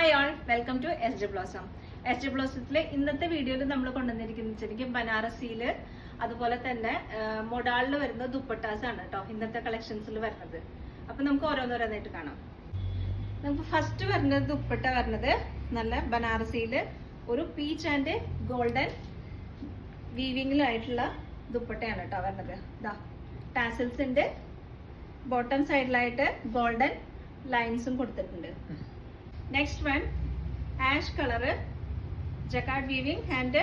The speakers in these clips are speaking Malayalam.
Hi all, welcome to S J Blossom. എസ് ജെ ബ്ലോസത്തിലെ ഇന്നത്തെ വീഡിയോയിൽ നമ്മൾ കൊണ്ടുവന്നിരിക്കുന്നത് ബനാറസിയില് അതുപോലെ തന്നെ മൊഡാളിൽ വരുന്ന ദുപ്പട്ടാസ് ആണ് കേട്ടോ ഇന്നത്തെ കളക്ഷൻസിൽ വരുന്നത്. അപ്പൊ നമുക്ക് ഓരോന്നോരോന്നായിട്ട് കാണാം. നമുക്ക് ഫസ്റ്റ് വരുന്നത് ദുപ്പട്ട വരുന്നത് നല്ല ബനാറസിയില് ഒരു പീച്ച് ആൻഡ് ഗോൾഡൻ വീവിങ്ങിലായിട്ടുള്ള ദുപ്പട്ടയാണ് കേട്ടോ വരുന്നത്. ഇതാ ടാസൽസിന്റെ ബോട്ടം സൈഡിലായിട്ട് ഗോൾഡൻ ലൈൻസും കൊടുത്തിട്ടുണ്ട്. Next one ash colour jacquard weaving and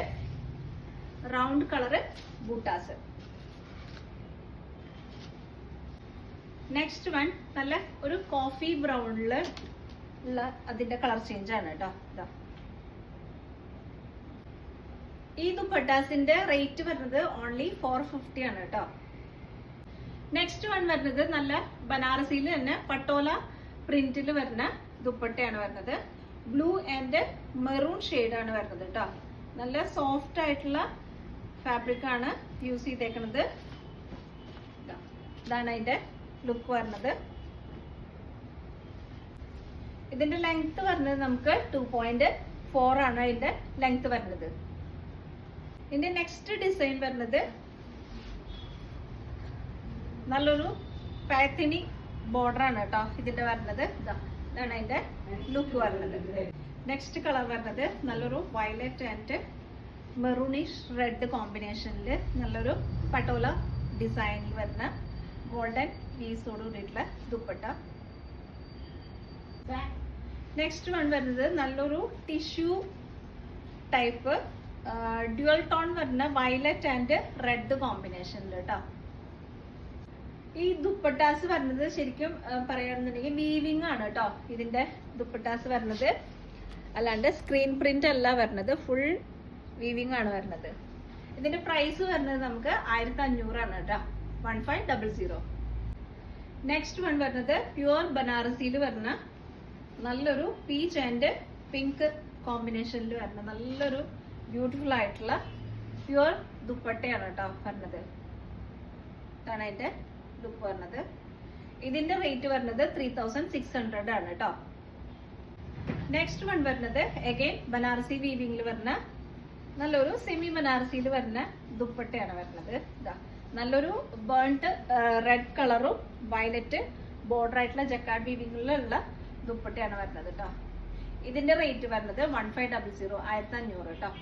round colour buttas. Next one നല്ല ഒരു കോഫി ബ്രൗണില് ഉള്ള അതിന്റെ കളർ ചേഞ്ച് ആണ് കേട്ടോ. ഇതാ ഈ ദുപ്പട്ടാസിന്റെ റേറ്റ് വരുന്നത് ഓൺലി 450 ആണ് കേട്ടോ. നെക്സ്റ്റ് വൺ വരുന്നത് നല്ല ബനാറസിയിൽ തന്നെ പട്ടോല പ്രിന്റിൽ വരുന്ന ദുപ്പട്ടയാണ് വരുന്നത്. ബ്ലൂ ആൻഡ് മെറൂൺ ഷെയ്ഡ് ആണ് വരുന്നത് കേട്ടോ. നല്ല സോഫ്റ്റ് ആയിട്ടുള്ള ഫാബ്രിക് ആണ് യൂസ് ചെയ്തേക്കുന്നത്. ഇതാണ് അതിന്റെ ലുക്ക് വരുന്നത്. ഇതിന്റെ ലെങ്ത് വരുന്നത് നമുക്ക് 2.4 ആണ് ഇതിന്റെ ലെങ്ത് വരുന്നത്. ഇതിന്റെ നെക്സ്റ്റ് ഡിസൈൻ വരുന്നത് നല്ലൊരു പാത്തിനി ബോർഡർ ആണ് കേട്ടോ ഇതിന്റെ വരുന്നത്. ഇതാണ് അതിന്റെ ലുക്ക് വരുന്നത്. നെക്സ്റ്റ് കളർ വരുന്നത് നല്ലൊരു വയലറ്റ് ആൻഡ് മെറൂണിഷ് റെഡ് കോമ്പിനേഷനിൽ നല്ലൊരു പട്ടോല ഡിസൈനിൽ വരുന്ന ഗോൾഡൻ പീസോട് കൂടിയിട്ടുള്ള ദുപ്പട്ട. നെക്സ്റ്റ് വൺ വരുന്നത് നല്ലൊരു ടിഷ്യൂ ടൈപ്പ് ഡ്യുവൽ ടോൺ വരുന്ന വയലറ്റ് ആൻഡ് റെഡ് കോമ്പിനേഷനിൽ കേട്ടോ. ഈ ദുപ്പട്ടാസ് വരുന്നത് ശരിക്കും പറയുകയാണെന്നുണ്ടെങ്കിൽ വീവിംഗ് ആണ് കേട്ടോ ഇതിന്റെ ദുപ്പട്ടാസ് വരുന്നത്. അല്ലാണ്ട് സ്ക്രീൻ പ്രിന്റ് അല്ല വരുന്നത്, ഫുൾ വീവിംഗ് ആണ് വരുന്നത്. ഇതിന്റെ പ്രൈസ് വരുന്നത് നമുക്ക് 1500 ആണ് കേട്ടോ, 1500. നെക്സ്റ്റ് വൺ വരുന്നത് പ്യുവർ ബനാറസിയിൽ വരുന്ന നല്ലൊരു പീച്ച് ആൻഡ് പിങ്ക് കോമ്പിനേഷനിൽ വരുന്ന നല്ലൊരു ബ്യൂട്ടിഫുൾ ആയിട്ടുള്ള പ്യുവർ ദുപ്പട്ടയാണ് കേട്ടോ വരുന്നത്. ഇതാണ് അതിന്റെ ലുക്ക് വരുന്നത്. ഇതിന്റെ റേറ്റ് വരുന്നത് 3600 ആണ് കേട്ടോ. നെക്സ്റ്റ് വൺ വരുന്നത് അഗൈൻ ബനാറസി വീവിംഗിൽ വരുന്ന നല്ലൊരു സെമി ബനാറസിയിൽ വരുന്ന ദുപ്പട്ടയാണ് വരുന്നത്. ഇതാ നല്ലൊരു ബേൺഡ് റെഡ് കളറും വയലറ്റ് ബോർഡർ ആയിട്ടുള്ള ജക്കാർഡ് വീവിംഗിലുള്ള ദുപ്പട്ടയാണ് വരുന്നത് കേട്ടോ. ഇതിന്റെ റേറ്റ് വരുന്നത് 1500, 1500 കേട്ടോ.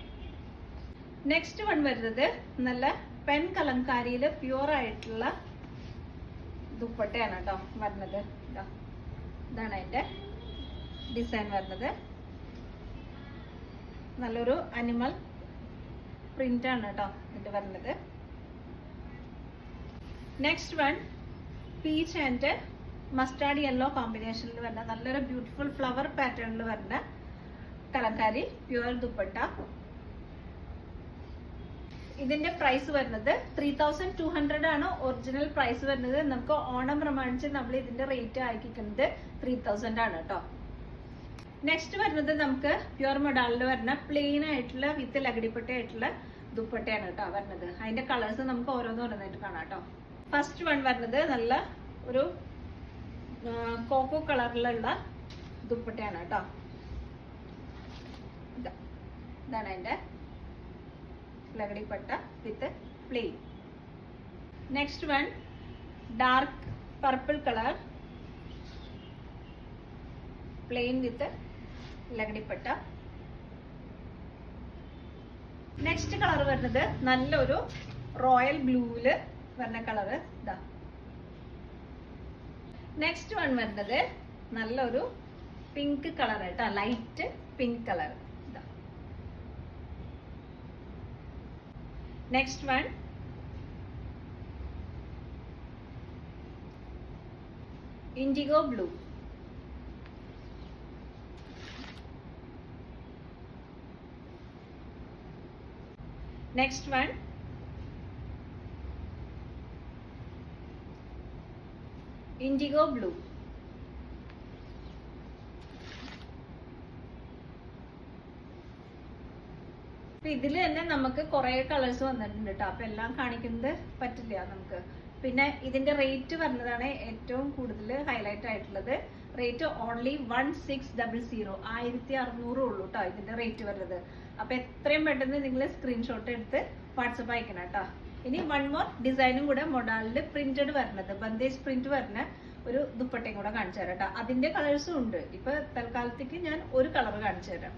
നെക്സ്റ്റ് വൺ വരുന്നത് നല്ല പെൻ കലംകാരിയില് പ്യുവർ ആയിട്ടുള്ള ദുപ്പട്ടയാണ് കേട്ടോ വരുന്നത്. ഇതാണ് അതിന്റെ ഡിസൈൻ വരുന്നത്. നല്ലൊരു അനിമൽ പ്രിന്റ് ആണ് കേട്ടോ ഇത് വരുന്നത്. Next one peach and mustard yellow കോമ്പിനേഷനിൽ വരുന്ന നല്ലൊരു ബ്യൂട്ടിഫുൾ ഫ്ലവർ പാറ്റേണിൽ വരുന്ന കലംകാരി പ്യുവർ ദുപ്പട്ട. ഇതിന്റെ പ്രൈസ് വരുന്നത് 3200 ആണ് ഒറിജിനൽ പ്രൈസ് വരുന്നത്. നമുക്ക് ഓണം പ്രമാണിച്ച് നമ്മൾ ഇതിന്റെ റേറ്റ് ആക്കിക്കുന്നത് 3000 ആണ് കേട്ടോ. നെക്സ്റ്റ് വരുന്നത് നമുക്ക് പ്യുവർ മൊഡാളിൽ വരുന്ന പ്ലെയിൻ ആയിട്ടുള്ള വിത്ത് ലഗടിപ്പട്ട ആയിട്ടുള്ള ദുപ്പട്ടയാണ് കേട്ടോ വരുന്നത്. അതിന്റെ കളേഴ്സ് നമുക്ക് ഓരോന്നോരോന്നായിട്ട് കാണാം കേട്ടോ. ഫസ്റ്റ് വൺ വരുന്നത് നല്ല ഒരു കോക്കോ കളറിലുള്ള ദുപ്പട്ടയാണ് കേട്ടോ. ഇതാണ് അതിന്റെ lagdi patta with plain. Next one dark purple colour plain with lagdi patta. Next colour വരുന്നത് നല്ലൊരു റോയൽ ബ്ലൂവില് വരുന്ന കളറ്. ഇതാ നെക്സ്റ്റ് വൺ വരുന്നത് നല്ലൊരു പിങ്ക് കളർ ആയിട്ടാ, light pink colour. Next one indigo blue. Next one indigo blue. ഇതിൽ തന്നെ നമുക്ക് കുറെ കളേഴ്സ് വന്നിട്ടുണ്ട് കേട്ടോ. അപ്പൊ എല്ലാം കാണിക്കുന്നത് പറ്റില്ല നമുക്ക്. പിന്നെ ഇതിന്റെ റേറ്റ് വരുന്നതാണ് ഏറ്റവും കൂടുതൽ ഹൈലൈറ്റ് ആയിട്ടുള്ളത്. റേറ്റ് ഓൺലി 1600, 1600 ഉള്ളൂ കേട്ടോ ഇതിന്റെ റേറ്റ് വരുന്നത്. അപ്പൊ എത്രയും പെട്ടെന്ന് നിങ്ങൾ സ്ക്രീൻഷോട്ട് എടുത്ത് വാട്സപ്പ് അയക്കണം കേട്ടോ. ഇനി വൺ മോർ ഡിസൈനും കൂടെ മൊഡാലില് പ്രിന്റഡ് വരുന്നത്, ബന്ദേശ് പ്രിന്റ് വരുന്ന ഒരു ദുപ്പട്ടയും കൂടെ കാണിച്ചു തരാം കേട്ടോ. അതിന്റെ കളേഴ്സും ഉണ്ട്. ഇപ്പൊ തൽക്കാലത്തേക്ക് ഞാൻ ഒരു കളർ കാണിച്ചു തരാം.